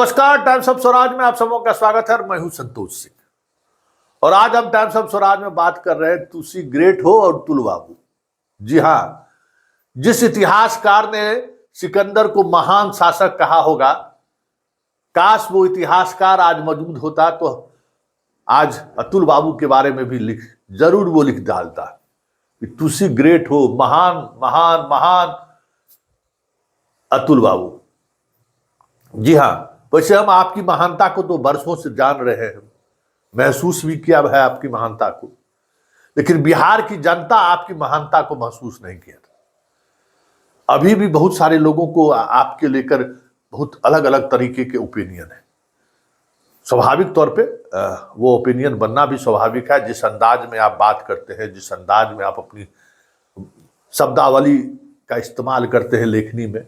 नमस्कार, times of Swaraj में आप सबों का स्वागत है। मैं हूं संतोष सिंह और आज हम टाइम्स ऑफ स्वराज में बात कर रहे हैं तुसी ग्रेट हो और तुल बाबू। जी हां, जिस इतिहासकार ने सिकंदर को महान शासक कहा होगा, काश वो इतिहासकार आज मौजूद होता तो आज अतुल बाबू के बारे में भी जरूर वो लिख डालता कि तुसी ग्रेट हो, महान महान महान अतुल बाबू। जी हां, वैसे हम आपकी महानता को तो बरसों से जान रहे हैं, महसूस भी किया है आपकी महानता को, लेकिन बिहार की जनता आपकी महानता को महसूस नहीं किया था। अभी भी बहुत सारे लोगों को आपके लेकर बहुत अलग अलग तरीके के ओपिनियन है। स्वाभाविक तौर पे वो ओपिनियन बनना भी स्वाभाविक है। जिस अंदाज में आप बात करते हैं, जिस अंदाज में आप अपनी शब्दावली का इस्तेमाल करते हैं लेखनी में,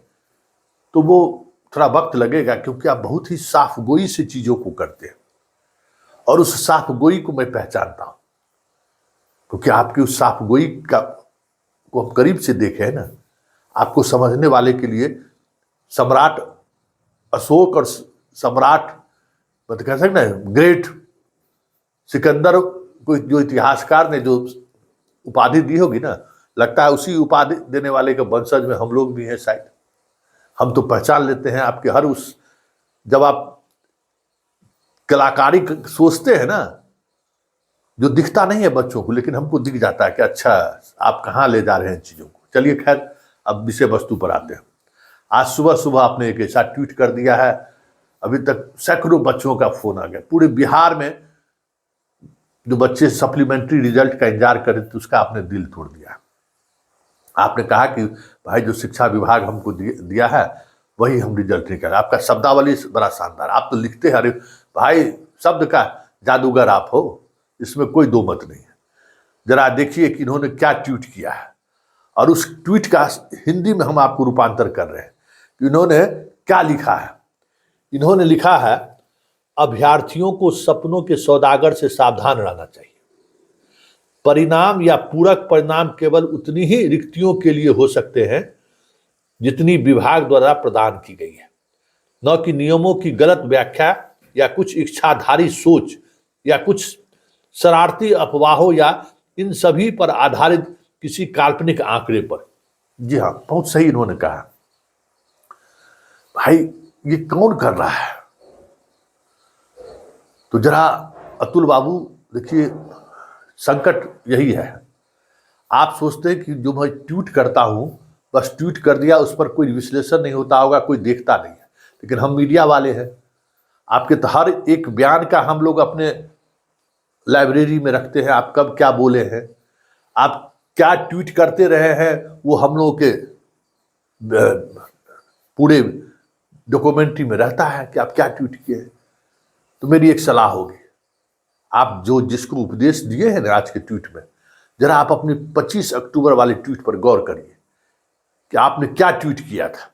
तो वो थोड़ा वक्त लगेगा, क्योंकि आप बहुत ही साफ गोई से चीजों को करते हैं और उस साफ गोई को मैं पहचानता हूं, क्योंकि आपकी उस साफ गोई का को हम करीब से देखे हैं ना। आपको समझने वाले के लिए सम्राट अशोक और सम्राट मतलब कह सकते हैं ग्रेट सिकंदर को जो इतिहासकार ने जो उपाधि दी होगी ना, लगता है उसी उपाधि देने वाले के वंशज में हम लोग भी हैं शायद। हम तो पहचान लेते हैं आपके हर उस, जब आप कलाकारी सोचते हैं ना, जो दिखता नहीं है बच्चों को, लेकिन हमको दिख जाता है कि अच्छा आप कहाँ ले जा रहे हैं चीजों को। चलिए खैर, अब विषय वस्तु पर आते हैं। आज सुबह सुबह आपने एक ऐसा ट्वीट कर दिया है, अभी तक सैकड़ों बच्चों का फोन आ गया। पूरे बिहार में जो बच्चे सप्लीमेंट्री रिजल्ट का इंतजार कर रहे थे, उसका आपने दिल तोड़ दिया। आपने कहा कि भाई जो शिक्षा विभाग हमको दिया है वही हम रिजल्ट निकालें। आपका शब्दावली बड़ा शानदार, आप तो लिखते हैं, अरे भाई शब्द का जादूगर आप हो, इसमें कोई दो मत नहीं है। जरा देखिए कि इन्होंने क्या ट्वीट किया है, और उस ट्वीट का हिंदी में हम आपको रूपांतर कर रहे हैं कि इन्होंने क्या लिखा है। इन्होंने लिखा है, अभ्यर्थियों को सपनों के सौदागर से सावधान रहना चाहिए। परिणाम या पूरक परिणाम केवल उतनी ही रिक्तियों के लिए हो सकते हैं जितनी विभाग द्वारा प्रदान की गई है, न कि नियमों की गलत व्याख्या या कुछ इच्छाधारी सोच या कुछ शरारती अफवाहों या इन सभी पर आधारित किसी काल्पनिक आंकड़े पर। जी हाँ, बहुत सही इन्होंने कहा। भाई ये कौन कर रहा है? तो जरा अतुल बाबू देखिए, संकट यही है। आप सोचते हैं कि जो मैं ट्वीट करता हूं बस ट्वीट कर दिया, उस पर कोई विश्लेषण नहीं होता होगा, कोई देखता नहीं है, लेकिन हम मीडिया वाले हैं। आपके तो हर एक बयान का हम लोग अपने लाइब्रेरी में रखते हैं। आप कब क्या बोले हैं, आप क्या ट्वीट करते रहे हैं, वो हम लोगों के पूरे डॉक्यूमेंट्री में रहता है कि आप क्या ट्वीट किए। तो मेरी एक सलाह होगी, आप जो जिसको उपदेश दिए हैं ना आज के ट्वीट में, जरा आप अपने 25 अक्टूबर वाले ट्वीट पर गौर करिए कि आपने क्या ट्वीट किया था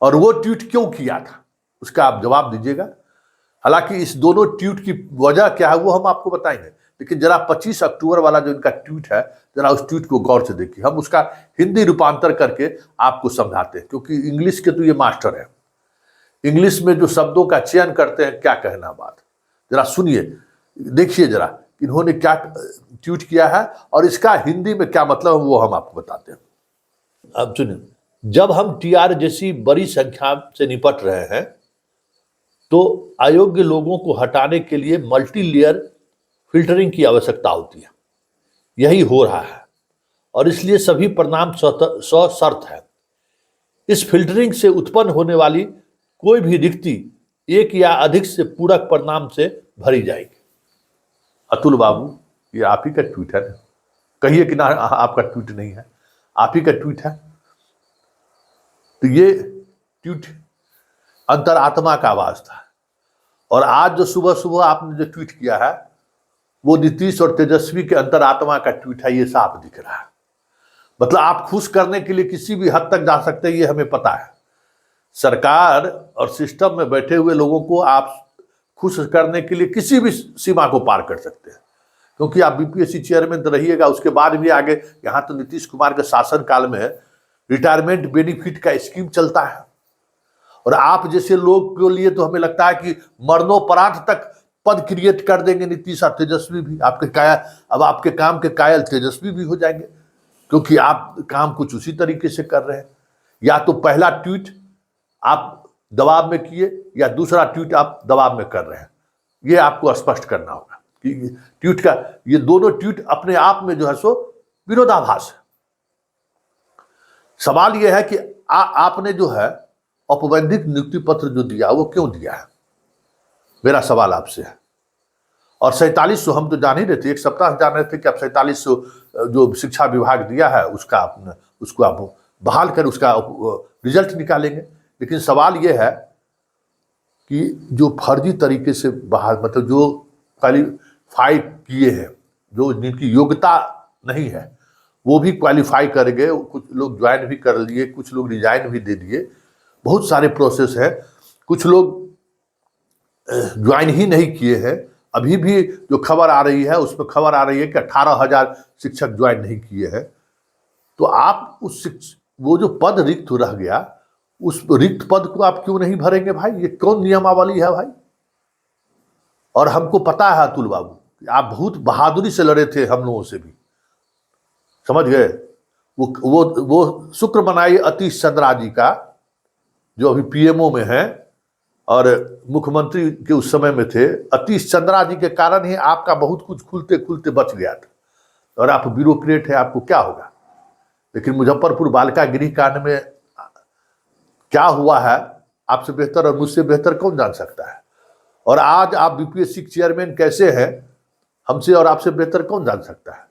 और वो ट्वीट क्यों किया था, उसका आप जवाब दीजिएगा। हालांकि इस दोनों ट्वीट की वजह क्या है वो हम आपको बताएंगे, लेकिन जरा 25 अक्टूबर वाला जो इनका ट्वीट है, जरा उस ट्वीट को गौर से देखिए। हम उसका हिंदी रूपांतर करके आपको समझाते हैं, क्योंकि इंग्लिश के तो ये मास्टर है। इंग्लिश में जो शब्दों का चयन करते हैं, क्या कहना बात, जरा सुनिए, देखिए जरा इन्होंने क्या ट्वीट किया है और इसका हिंदी में क्या मतलब है वो हम आपको बताते हैं। अब सुनिए, जब हम टीआर जैसी बड़ी संख्या से निपट रहे हैं तो अयोग्य लोगों को हटाने के लिए मल्टी लेयर फिल्टरिंग की आवश्यकता होती है। यही हो रहा है और इसलिए सभी परिणाम सशर्त है। इस फिल्टरिंग से उत्पन्न होने वाली कोई भी रिक्ति एक या अधिक से पूरक परिणाम से भरी जाएगी। अतुल बाबू, ये आप ही का ट्वीट है, कहिए कि ना आपका ट्वीट नहीं है, आप ही का ट्वीट है। तो ये ट्वीट अंतरात्मा का आवाज था, और आज जो सुबह सुबह आपने जो ट्वीट किया है वो नीतीश और तेजस्वी के अंतरात्मा का ट्वीट है, ये साफ दिख रहा है। मतलब आप खुश करने के लिए किसी भी हद तक जा सकते हैं, ये हमें पता है। सरकार और सिस्टम में बैठे हुए लोगों को आप खुश करने के लिए किसी भी सीमा को पार कर सकते हैं, क्योंकि आप बीपीएससी चेयरमैन तो रहिएगा, उसके बाद भी आगे यहाँ तो नीतीश कुमार के शासन काल में रिटायरमेंट बेनिफिट का स्कीम चलता है, और आप जैसे लोग के लिए तो हमें लगता है कि मरणोपरांत तक पद क्रिएट कर देंगे नीतीश और तेजस्वी भी। अब आपके काम के कायल तेजस्वी भी हो जाएंगे, क्योंकि आप काम कुछ उसी तरीके से कर रहे हैं। या तो पहला ट्वीट आप दबाव में किए, या दूसरा ट्वीट आप दबाव में कर रहे हैं। ये आपको स्पष्ट करना होगा कि ट्वीट का, ये दोनों ट्वीट अपने आप में जो है सो विरोधाभास है। सवाल यह है कि आपने जो है औपबंधिक नियुक्ति पत्र जो दिया वो क्यों दिया है, मेरा सवाल आपसे है। और 4700 हम तो जान ही रहे थे, एक सप्ताह जान रहे थे कि आप 4700 जो शिक्षा विभाग दिया है उसको आप बहाल कर उसका रिजल्ट निकालेंगे। लेकिन सवाल यह है कि जो फर्जी तरीके से बाहर, मतलब जो क्वालिफाई किए हैं, जो जिनकी योग्यता नहीं है वो भी क्वालिफाई कर गए, कुछ लोग ज्वाइन भी कर लिए, कुछ लोग रिजाइन भी दे दिए, बहुत सारे प्रोसेस है। कुछ लोग ज्वाइन ही नहीं किए हैं। अभी भी जो खबर आ रही है उसमें खबर आ रही है कि 18,000 शिक्षक ज्वाइन नहीं किए हैं। तो आप वो जो पद रिक्त रह गया, उस रिक्त पद को आप क्यों नहीं भरेंगे भाई? ये कौन नियमावली है भाई? और हमको पता है अतुल बाबू, आप बहुत बहादुरी से लड़े थे हम लोगों से भी, समझ गए। वो शुक्र मनाइए अतीश चंद्रा जी का, जो अभी पीएमओ में है और मुख्यमंत्री के उस समय में थे। अतीश चंद्रा जी के कारण ही आपका बहुत कुछ खुलते खुलते बच गया था। और आप ब्यूरोक्रेट है, आपको क्या होगा। लेकिन मुजफ्फरपुर बालिका गृह कांड में क्या हुआ है, आपसे बेहतर और मुझसे बेहतर कौन जान सकता है। और आज आप बीपीएससी चेयरमैन कैसे हैं, हमसे और आपसे बेहतर कौन जान सकता है।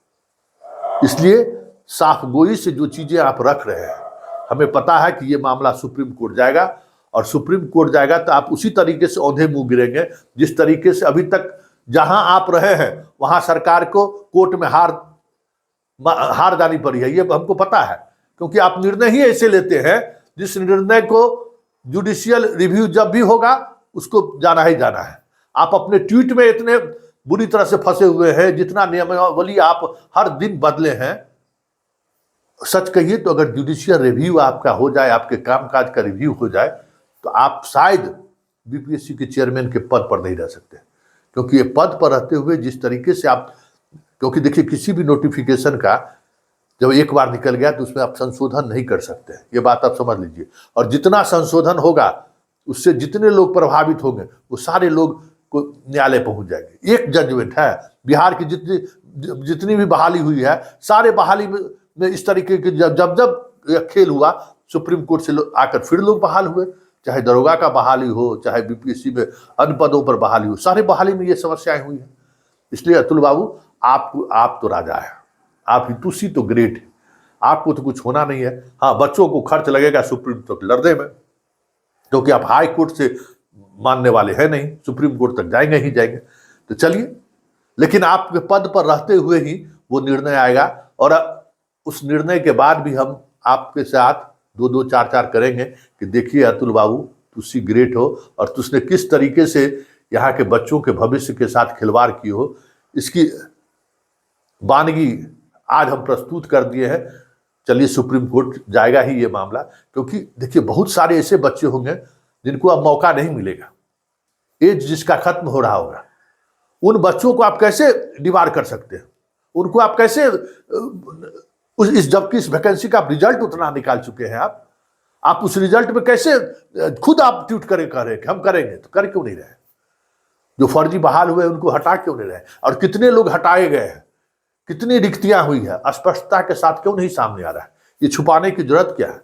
इसलिए साफगोई से जो चीजें आप रख रहे हैं, हमें पता है कि ये मामला सुप्रीम कोर्ट जाएगा, और सुप्रीम कोर्ट जाएगा तो आप उसी तरीके से औंधे मुंह गिरेंगे जिस तरीके से अभी तक जहां आप रहे हैं वहां सरकार को कोर्ट में हार जानी पड़ी है। ये हमको पता है, क्योंकि आप निर्णय ही ऐसे लेते हैं जिस निर्णय को जुडिशियल रिव्यू जब भी होगा उसको जाना ही जाना है। आप अपने ट्वीट में इतने बुरी तरह से फंसे हुए हैं, जितना नियमावली आप हर दिन बदले हैं। सच कहिए तो अगर जुडिशियल रिव्यू आपका हो जाए, आपके कामकाज का रिव्यू हो जाए, तो आप शायद बीपीएससी के चेयरमैन के पद पर नहीं रह सकते। क्योंकि ये पद पर रहते हुए जिस तरीके से आप, क्योंकि देखिए किसी भी नोटिफिकेशन का जब एक बार निकल गया तो उसमें आप संशोधन नहीं कर सकते, ये बात आप समझ लीजिए। और जितना संशोधन होगा उससे जितने लोग प्रभावित होंगे वो सारे लोग को न्यायालय पहुंच जाएंगे। एक जजमेंट है, बिहार की जितनी भी बहाली हुई है, सारे बहाली में इस तरीके के जब खेल हुआ, सुप्रीम कोर्ट से आकर फिर लोग बहाल हुए। चाहे दरोगा का बहाली हो, चाहे बीपीएससी में अन्य पदों पर बहाली हो, सारे बहाली में ये समस्याएं हुई हैं। इसलिए अतुल बाबू, आप तो राजा है, आप हितुषी तो ग्रेट है, आपको तो कुछ होना नहीं है। हाँ, बच्चों को खर्च लगेगा सुप्रीम कोर्ट लड़ने में, क्योंकि आप हाई कोर्ट से मानने वाले हैं नहीं, सुप्रीम कोर्ट तक जाएंगे ही जाएंगे। तो चलिए, लेकिन आपके पद पर रहते हुए ही वो निर्णय आएगा, और उस निर्णय के बाद भी हम आपके साथ 2-2, 4-4 करेंगे कि देखिए अतुल बाबू, तुसी ग्रेट हो, और तुसने किस तरीके से यहाँ के बच्चों के भविष्य के साथ खिलवाड़ की हो, इसकी वानगी आज हम प्रस्तुत कर दिए हैं। चलिए, सुप्रीम कोर्ट जाएगा ही ये मामला, क्योंकि देखिए बहुत सारे ऐसे बच्चे होंगे जिनको अब मौका नहीं मिलेगा, एज जिसका खत्म हो रहा होगा। उन बच्चों को आप कैसे डिवार कर सकते हैं? उनको आप कैसे जबकि इस वैकेंसी का आप रिजल्ट उतना निकाल चुके हैं, आप उस रिजल्ट में कैसे खुद आप ट्वीट करें, कह रहे हम करेंगे, तो कर क्यों नहीं रहे? जो फर्जी बहाल हुए उनको हटा क्यों नहीं रहे? और कितने लोग हटाए गए हैं, कितनी रिक्तियां हुई है, स्पष्टता के साथ क्यों नहीं सामने आ रहा है? ये छुपाने की जरूरत क्या है?